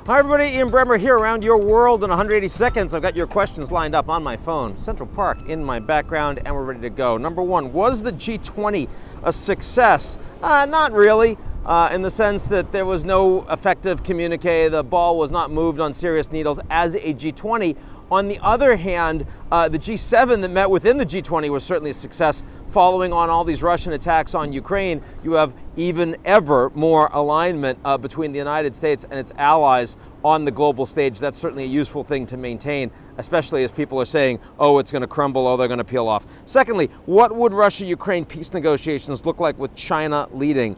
Hi everybody, Ian Bremmer here around your world in 180 seconds. I've got your questions lined up on my phone. Central Park in my background and we're ready to go. Number one, was the G20 a success? Not really, in the sense that there was no effective communique. The ball was not moved on serious needles as a G20. On the other hand, the G7 that met within the G20 was certainly a success. Following on all these Russian attacks on Ukraine, you have even ever more alignment between the United States and its allies on the global stage. That's certainly a useful thing to maintain, especially as people are saying, oh, it's going to crumble, oh, they're going to peel off. Secondly, what would Russia-Ukraine peace negotiations look like with China leading?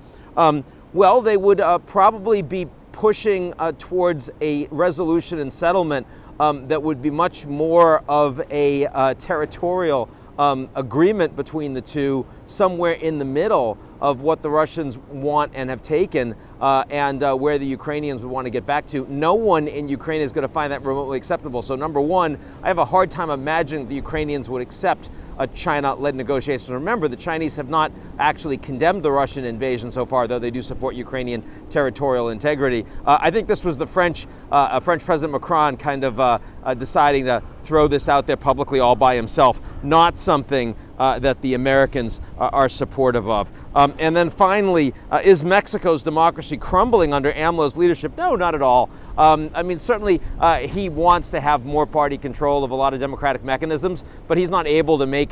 Well, they would probably be pushing towards a resolution and settlement that would be much more of a territorial agreement between the two, somewhere in the middle of what the Russians want and have taken, and where the Ukrainians would want to get back to. No one in Ukraine is going to find that remotely acceptable. So number one, I have a hard time imagining the Ukrainians would accept a China-led negotiations. Remember, the Chinese have not actually condemned the Russian invasion so far, though they do support Ukrainian territorial integrity. I think this was the French President Macron kind of deciding to throw this out there publicly all by himself, not something that the Americans are supportive of. And then finally, is Mexico's democracy crumbling under AMLO's leadership? No, not at all. I mean, certainly he wants to have more party control of a lot of democratic mechanisms, but he's not able to make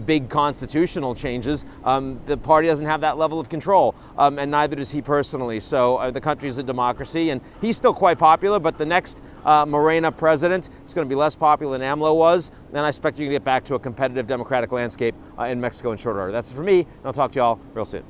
big constitutional changes. The party doesn't have that level of control, and neither does he personally. So the country's a democracy, and he's still quite popular, but the next Morena president is going to be less popular than AMLO was, and I expect you to get back to a competitive democratic landscape in Mexico in short order. That's it for me, and I'll talk to y'all real soon.